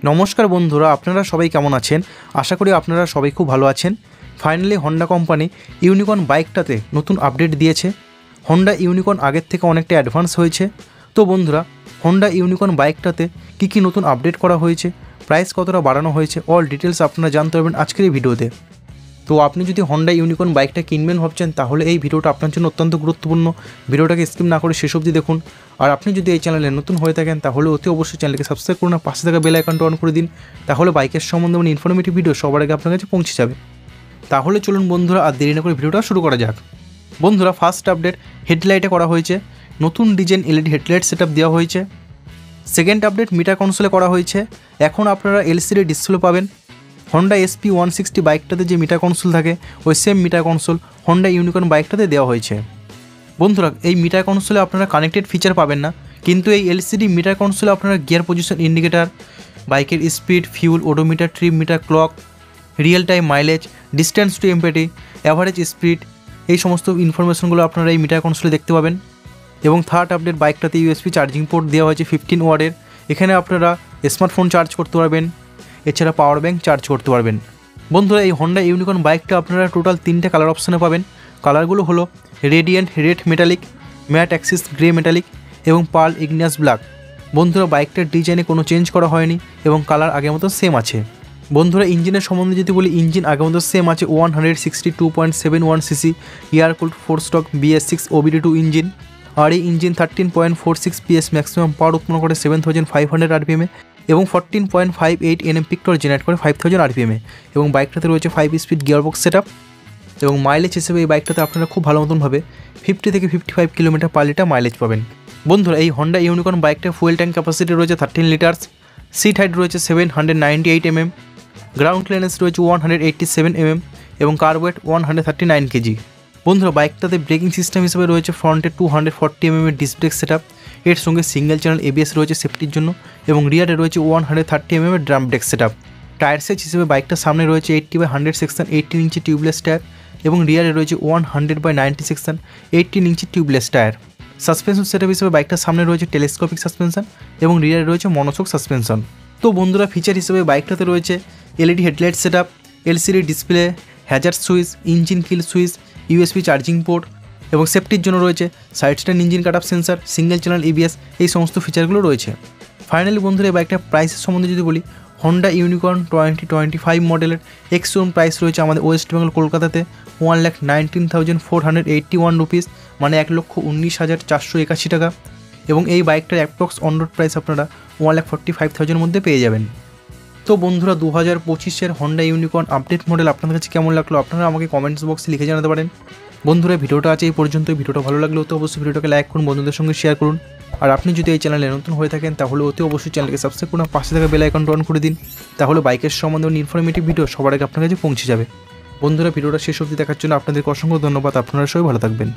নমস্কার বন্ধুরা, আপনারা সবাই কেমন আছেন? আশা করি আপনারা সবাই খুব ভালো আছেন। ফাইনালি হন্ডা কোম্পানি ইউনিকর্ন বাইকটাতে নতুন আপডেট দিয়েছে। হন্ডা ইউনিকর্ন আগের থেকে অনেকটা অ্যাডভান্স হয়েছে। তো বন্ধুরা, হন্ডা ইউনিকর্ন বাইকটাতে কী নতুন আপডেট করা হয়েছে, প্রাইস কতটা বাড়ানো হয়েছে, অল ডিটেলস আপনারা জানতে পারবেন আজকের এই ভিডিওতে। তো আপনি যদি হন্ডা ইউনিকর্ন বাইকটা কিনবেন ভাবছেন, তাহলে এই ভিডিওটা আপনার জন্য অত্যন্ত গুরুত্বপূর্ণ। ভিডিওটাকে স্কিপ না করে শেষ অবধি দেখুন। আর আপনি যদি এই চ্যানেলে নতুন হয়ে থাকেন, তাহলে অতি অবশ্যই চ্যানেলকে সাবস্ক্রাইব করুন আর পাশে থাকা বেল আইকনটা অন করে দিন। তাহলে বাইকের সম্বন্ধে ইনফরমেটিভ ভিডিও সবার আগে আপনার কাছে পৌঁছে যাবে। তাহলে চলুন বন্ধুরা, আর দেরি না করে ভিডিওটা শুরু করা যাক। বন্ধুরা, ফার্স্ট আপডেট হেডলাইটে করা হয়েছে, নতুন ডিজাইন এলইডি হেডলাইট সেটআপ দেওয়া হয়েছে। সেকেন্ড আপডেট মিটার কনসোলে করা হয়েছে, এখন আপনারা এলসিডি ডিসপ্লে পাবেন। হন্ডা SP 160 বাইকটাতে যে মিটার কনসোল থাকে, ওই same meter console Honda Unicorn বাইকটাতে দেওয়া হয়েছে। বন্ধুরা, এই মিটার কনসোলে আপনারা কানেক্টেড ফিচার পাবেন না, কিন্তু এই এলসিডি মিটার কনসোলে আপনারা গিয়ার পজিশন ইন্ডিকেটার, বাইকের speed, fuel, odometer, trip meter, clock, real time mileage, distance to empty, average speed, এই সমস্ত ইনফরমেশনগুলো আপনারা এই মিটার কনসোলে দেখতে পাবেন। এবং থার্ড আপডেট, বাইকটাতে USB চার্জিং পোর্ট দেওয়া হয়েছে 15 ওয়াটের। এখানে আপনারা স্মার্টফোন চার্জ করতে পারবেন, এছাড়া পাওয়ার ব্যাঙ্ক চার্জ করতে পারবেন। বন্ধুরা, এই হন্ডা ইউনিকর্ন বাইকটা আপনারা টোটাল 3টে কালার অপশানে পাবেন। কালারগুলো হলো radiant red metallic, matte axis grey metallic এবং পার্ল ইগনিয়াস ব্ল্যাক। বন্ধুরা, বাইকটার ডিজাইনে কোনো চেঞ্জ করা হয়নি এবং কালার আগের মতো সেম আছে। বন্ধুরা, ইঞ্জিনের সম্বন্ধে যদি বলি, ইঞ্জিন আগের মতো সেম আছে। 162.71 cc air cooled 4 stroke BS6 OBD2 engine. আর এই ইঞ্জিন 13.46 PS ম্যাক্সিমাম পাওয়ার উৎপন্ন করে 7500 RPM এবং 14.58 Nm পিক টর্ক জেনারেট করে 5000 RPM এবং বাইকটাতে রয়েছে 5 স্পিড গিয়ারবক্স সেটআপ। এবং মাইলেজ হিসেবে এই বাইকটাতে আপনারা খুব ভালো মতনভাবে 50 থেকে 55 কিলোমিটার পার লিটার মাইলেজ পাবেন। বন্ধুরা, এই হন্ডা ইউনিকর্ন বাইকটার ফুয়েল ট্যাঙ্ক ক্যাপাসিটি রয়েছে 13 লিটার্স, সিট হাইট রয়েছে 798 mm, গ্রাউন্ড ক্লিয়ারেন্স রয়েছে 187 mm এবং কার ওয়েট 139 kg। বন্ধুরা, বাইকটাতে ব্রেকিং সিস্টেম হিসেবে রয়েছে ফ্রন্টে 240 mm ডিস্ক ব্রেক সেটআপ, এর সঙ্গে সিঙ্গেল চ্যানেল ABS রয়েছে সেফটির জন্য এবং রিয়ারে রয়েছে 130 mm drum brake setup. Tyre size হিসেবে বাইকটার সামনে রয়েছে 80/100 সেকশন 18 ইঞ্চি টিউবলেস টায়ার এবং রিয়ারে রয়েছে 100/90 সেকশন 18 ইঞ্চি টিউবলেস টায়ার। সাসপেনশন সেটআপ হিসেবে বাইকটার সামনে রয়েছে টেলিস্কোপিক সাসপেনশন এবং রিয়ারে রয়েছে মনোশক সাসপেনশন। তো বন্ধুরা, ফিচার হিসেবে বাইকটাতে রয়েছে LED headlight setup, LCD display, hazard switch, engine kill switch, USB charging port এবং সেফটির জন্য রয়েছে side stand engine cut off sensor, single channel ABS, এই সমস্ত ফিচারগুলো রয়েছে। ফাইনালি বন্ধুরা, এই বাইকটার প্রাইসের সম্বন্ধে যদি বলি, হন্ডা ইউনিকর্ন 2025 মডেলের এক্স-শোরুম প্রাইস রয়েছে আমাদের ওয়েস্ট বেঙ্গল কলকাতাতে 1,19,481 রুপিস, মানে 1,19,481 টাকা। এবং এই বাইকটার অ্যাপ্রক্স অন রোড প্রাইস আপনারা 1,45,000 মধ্যে পেয়ে যাবেন। তো বন্ধুরা, 2025-এর হন্ডা ইউনিকর্ন আপডেট মডেল আপনাদের কাছে কেমন লাগলো আপনারা আমাকে কমেন্টস বক্সে লিখে জানাতে পারেন। বন্ধুরা, ভিডিওটা আছে এই পর্যন্ত। ভিডিওটা ভালো লাগলেও তো অবশ্যই ভিডিওটাকে লাইক করুন, বন্ধুদের সঙ্গে শেয়ার করুন। আর আপনি যদি এই চ্যানেলে নতুন হয়ে থাকেন, তাহলে অতি অবশ্যই চ্যানেলকে সাবস্ক্রাইব করুন, পাশে থাকা বেল আইকনটা অন করে দিন। তাহলে বাইকের সম্বন্ধে ইনফরমেটিভ ভিডিও সবার আগে আপনার কাছে পৌঁছে যাবে। বন্ধুরা, ভিডিওটা শেষ অবধি দেখার জন্য আপনাদেরকে অসংখ্য ধন্যবাদ। আপনারা সবাই ভালো থাকবেন।